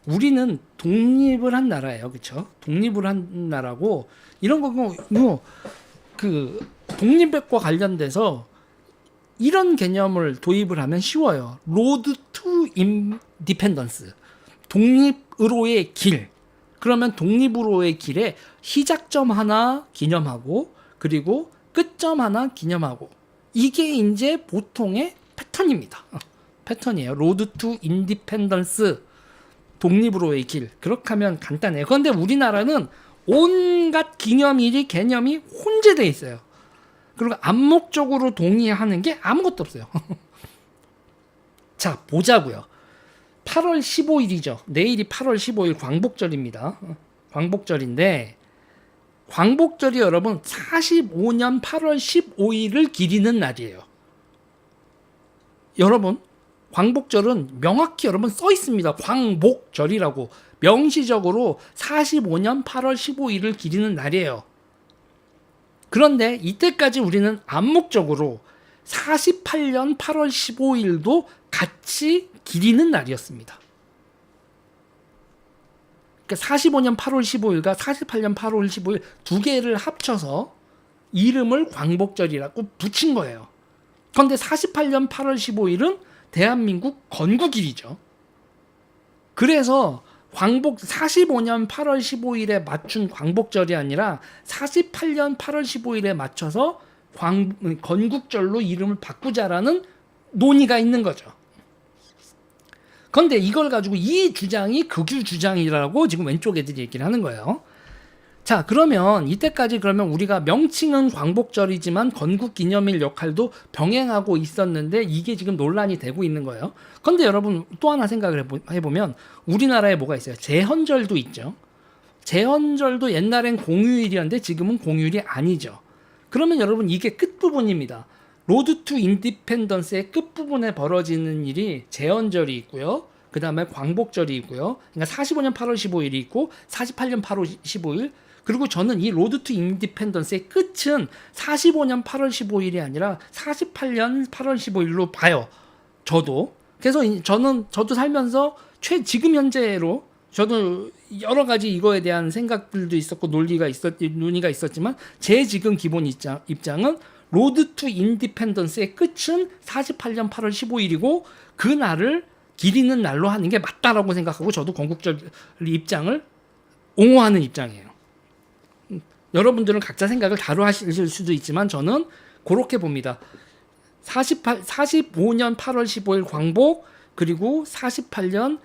우리는 독립을 한 나라예요, 그렇죠? 독립을 한 나라고 이런 거 그 독립과 관련돼서 이런 개념을 도입을 하면 쉬워요. 로드 투 인디펜던스. 독립으로의 길. 그러면 독립으로의 길에 시작점 하나 기념하고 그리고 끝점 하나 기념하고 이게 이제 보통의 패턴입니다. 패턴이에요. 로드 투 인디펜던스. 독립으로의 길. 그렇게 하면 간단해요. 그런데 우리나라는 온갖 기념일이 개념이 혼재되어 있어요. 그리고 암묵적으로 동의하는 게 아무것도 없어요. 자, 보자고요. 8월 15일이죠. 내일이 8월 15일 광복절입니다. 광복절인데 광복절이 여러분 45년 8월 15일을 기리는 날이에요. 여러분 광복절은 명확히 여러분 써 있습니다. 광복절이라고 명시적으로 45년 8월 15일을 기리는 날이에요. 그런데 이때까지 우리는 암묵적으로 48년 8월 15일도 같이 기리는 날이었습니다. 그러니까 45년 8월 15일과 48년 8월 15일 두 개를 합쳐서 이름을 광복절이라고 붙인 거예요. 그런데 48년 8월 15일은 대한민국 건국일이죠. 그래서 45년 8월 15일에 맞춘 광복절이 아니라 48년 8월 15일에 맞춰서 건국절로 이름을 바꾸자라는 논의가 있는 거죠. 그런데 이걸 가지고 이 주장이 극유 주장이라고 지금 왼쪽 애들이 얘기를 하는 거예요. 자, 그러면 이때까지 그러면 우리가 명칭은 광복절이지만 건국기념일 역할도 병행하고 있었는데 이게 지금 논란이 되고 있는 거예요. 그런데 여러분 또 하나 생각을 해보면 우리나라에 뭐가 있어요? 제헌절도 있죠. 제헌절도 옛날엔 공휴일이었는데 지금은 공휴일이 아니죠. 그러면 여러분 이게 끝부분입니다. 로드 투 인디펜던스의 끝부분에 벌어지는 일이 제헌절이 있고요. 그 다음에 광복절이 있고요. 그러니까 45년 8월 15일이 있고 48년 8월 15일 그리고 저는 이 로드 투 인디펜던스의 끝은 45년 8월 15일이 아니라 48년 8월 15일로 봐요. 저도. 그래서 저도 살면서 지금 현재로 저도 여러 가지 이거에 대한 생각들도 있었고 논의가 있었지만 제 지금 기본 입장은 로드 투 인디펜던스의 끝은 48년 8월 15일이고 그 날을 기리는 날로 하는 게 맞다라고 생각하고 저도 건국절 입장을 옹호하는 입장이에요. 여러분들은 각자 생각을 다르 하실 수도 있지만 저는 그렇게 봅니다. 45년 8월 15일 광복 그리고 48년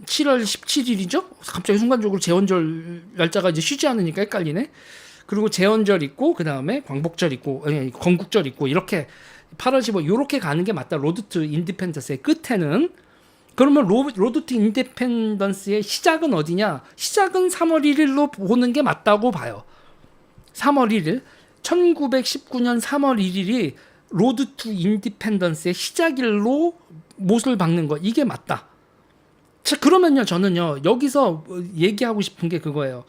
7월 17일이죠? 갑자기 순간적으로 제헌절 날짜가 이제 쉬지 않으니까 헷갈리네. 그리고 제헌절 있고 그 다음에 광복절 있고 건국절 있고 이렇게 8월 15일 이렇게 가는 게 맞다. 로드 투 인디펜던스의 끝에는 그러면 로드 투 인디펜던스의 시작은 어디냐? 시작은 3월 1일로 보는 게 맞다고 봐요. 3월 1일 1919년 3월 1일이 로드 투 인디펜던스의 시작일로 못을 박는 거 이게 맞다. 자, 그러면요 저는요 여기서 얘기하고 싶은 게 그거예요.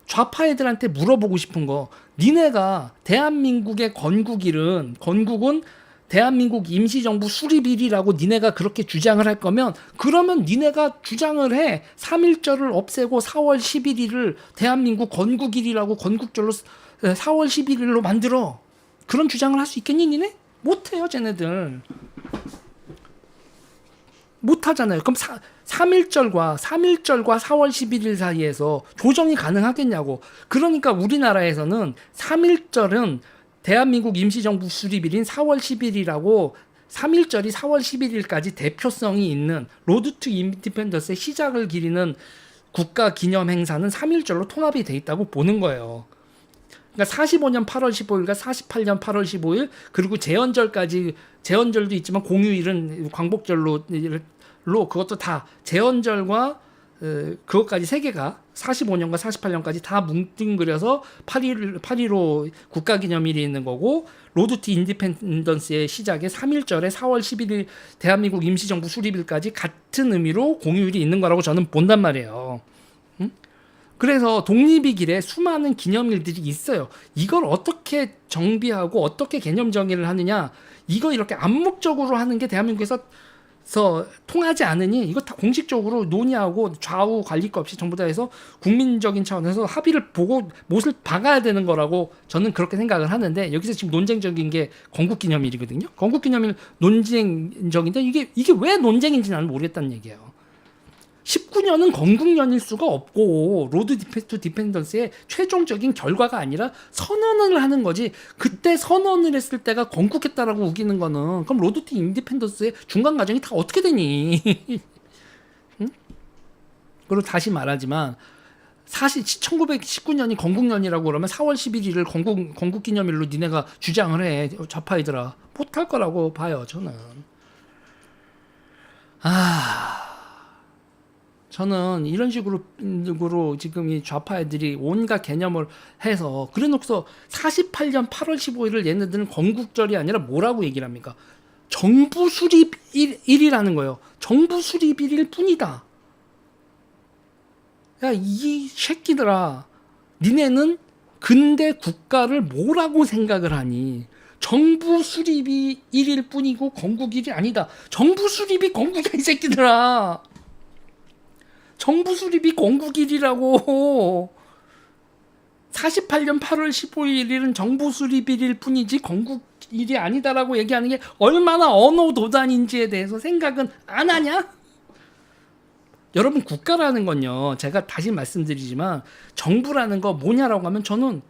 좌파 애들한테 물어보고 싶은 거 니네가 대한민국의 건국은 대한민국 임시정부 수립일이라고 니네가 그렇게 주장을 할 거면 그러면 니네가 주장을 해. 3.1절을 없애고 4월 11일을 대한민국 건국일이라고 건국절로 4월 11일로 만들어. 그런 주장을 할 수 있겠니 니네? 못해요 쟤네들. 못하잖아요. 그럼 3.1절과 4월 11일 사이에서 조정이 가능하겠냐고. 그러니까 우리나라에서는 3.1절은 대한민국 임시정부 수립일인 4월 10일이라고 3.1절이 4월 11일까지 대표성이 있는 로드 투 인디펜던스의 시작을 기리는 국가 기념 행사는 3.1절로 통합이 돼 있다고 보는 거예요. 그러니까 45년 8월 15일과 48년 8월 15일 그리고 제헌절도 있지만 공휴일은 광복절로 그것도 다 제헌절과 그것까지 세 개가 45년과 48년까지 다 뭉뚱그려서 8.15 국가기념일이 있는 거고 로드 투 인디펜던스의 시작에 3.1절에 4월 11일 대한민국 임시정부 수립일까지 같은 의미로 공휴일이 있는 거라고 저는 본단 말이에요. 그래서 독립의 길에 수많은 기념일들이 있어요. 이걸 어떻게 정비하고 어떻게 개념 정의를 하느냐 이거 이렇게 암묵적으로 하는 게 대한민국에서 통하지 않으니 이거 다 공식적으로 논의하고 좌우 관리가 없이 전부 다 해서 국민적인 차원에서 합의를 보고 못을 박아야 되는 거라고 저는 그렇게 생각을 하는데, 여기서 지금 논쟁적인 게 건국기념일이거든요. 건국기념일 논쟁적인데 이게 왜 논쟁인지 나는 모르겠다는 얘기예요. 19년은 건국년일 수가 없고 로드 투 디펜던스의 최종적인 결과가 아니라 선언을 하는 거지, 그때 선언을 했을 때가 건국했다라고 우기는 거는 그럼 로드 투 인디펜던스의 중간 과정이 다 어떻게 되니? 응? 그리고 다시 말하지만 사실 1919년이 건국년이라고 그러면 4월 11일을 건국기념일로 니네가 주장을 해, 좌파이들아. 못할 거라고 봐요, 저는. 저는 이런 식으로 지금 이 좌파 애들이 온갖 개념을 해서 그래놓고서 48년 8월 15일을 얘네들은 건국절이 아니라 뭐라고 얘기를 합니까? 정부 수립일이라는 거예요. 정부 수립일일 뿐이다. 야, 이 새끼들아, 니네는 근대 국가를 뭐라고 생각을 하니? 정부 수립이 일일 뿐이고 건국일이 아니다. 정부 수립이 건국이야, 이 새끼들아. 정부 수립이 건국일이라고. 48년 8월 15일은 정부 수립일일 뿐이지 건국일이 아니다라고 얘기하는 게 얼마나 언어 도단인지에 대해서 생각은 안 하냐? 여러분, 국가라는 건요, 제가 다시 말씀드리지만 정부라는 거 뭐냐라고 하면, 저는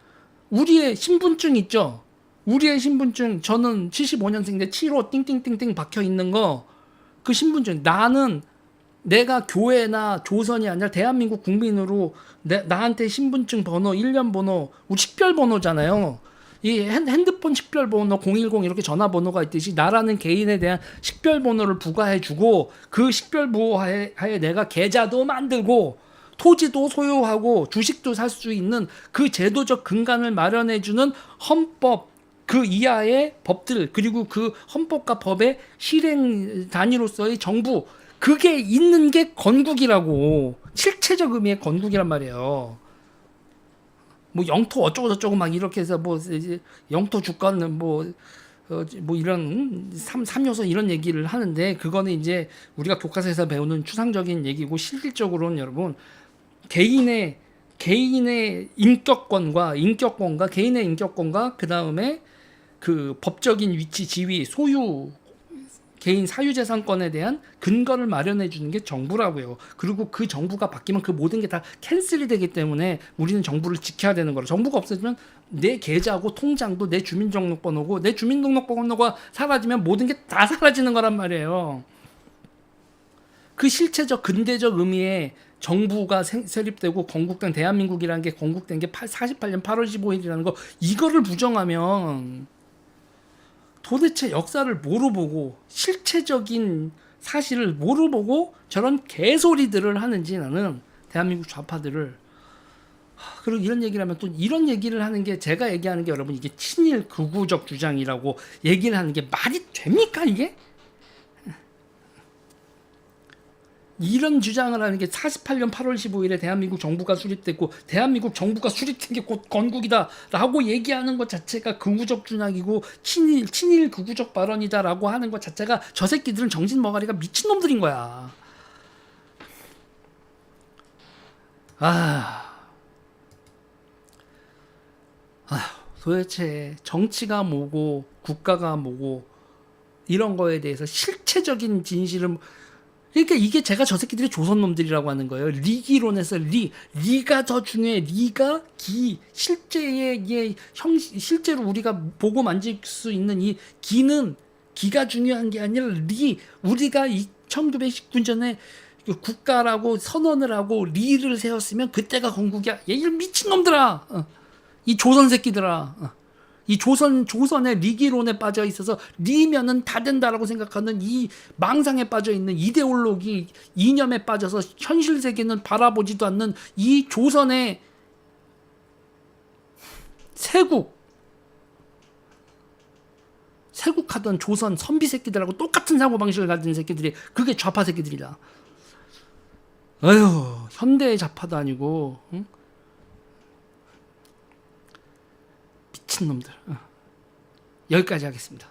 우리의 신분증 있죠? 우리의 신분증, 저는 75년생인데 7호 띵띵띵띵 박혀 있는 거, 그 신분증, 나는 내가 교회나 조선이 아니라 대한민국 국민으로 나한테 신분증 번호, 1년 번호, 우리 식별 번호잖아요. 이 핸드폰 식별 번호 010 이렇게 전화번호가 있듯이 나라는 개인에 대한 식별 번호를 부과해주고, 그 식별 부호하에 내가 계좌도 만들고 토지도 소유하고 주식도 살 수 있는 그 제도적 근간을 마련해주는 헌법, 그 이하의 법들, 그리고 그 헌법과 법의 실행 단위로서의 정부, 그게 있는 게 건국이라고. 실체적 의미의 건국이란 말이에요. 뭐 영토 어쩌고 저쩌고 막 이렇게 해서 뭐 영토 주권 뭐 이런 3요소 이런 얘기를 하는데, 그거는 이제 우리가 교과서에서 배우는 추상적인 얘기고, 실질적으로는 여러분 개인의 인격권과 개인의 인격권과 그 다음에 그 법적인 위치, 지위, 소유, 개인 사유재산권에 대한 근거를 마련해 주는 게 정부라고요. 그리고 그 정부가 바뀌면 그 모든 게 다 캔슬이 되기 때문에 우리는 정부를 지켜야 되는 거라. 정부가 없어지면 내 계좌고 통장도 내 주민등록번호고, 내 주민등록번호가 사라지면 모든 게 다 사라지는 거란 말이에요. 그 실체적 근대적 의미의 정부가 세립되고 건국된 대한민국이라는 게 건국된 게 48년 8월 15일이라는 거, 이거를 부정하면 도대체 역사를 뭐로 보고 실체적인 사실을 뭐로 보고 저런 개소리들을 하는지, 나는 대한민국 좌파들을. 그리고 이런 얘기를 하면 또 이런 얘기를 하는 게, 제가 얘기하는 게 여러분 이게 친일 극우적 주장이라고 얘기를 하는 게 말이 됩니까 이게? 이런 주장을 하는 게 48년 8월 15일에 대한민국 정부가 수립됐고 대한민국 정부가 수립된 게 곧 건국이다라고 얘기하는 것 자체가 극우적 주장이고 친일 극우적 발언이다라고 하는 것 자체가, 저 새끼들은 정신 머가리가 미친놈들인 거야. 도대체 정치가 뭐고 국가가 뭐고 이런 거에 대해서 실체적인 진실은, 그러니까 이게 제가 저 새끼들이 조선놈들이라고 하는 거예요. 리기론에서 리가 더 중요해. 리가 실제로 우리가 보고 만질 수 있는 이 기가 중요한 게 아니라 우리가 1919년에 국가라고 선언을 하고 리를 세웠으면 그때가 건국이야. 얘 미친놈들아. 이 조선 새끼들아. 이 조선의 리기론에 빠져 있어서 리면은 다 된다라고 생각하는 이 망상에 빠져 있는 이데올로기 이념에 빠져서 현실 세계는 바라보지도 않는 이 조선의 세국하던 조선 선비 새끼들하고 똑같은 사고방식을 가진 새끼들이, 그게 좌파 새끼들이다. 어휴, 현대의 좌파도 아니고, 응? 미친놈들. 여기까지 하겠습니다.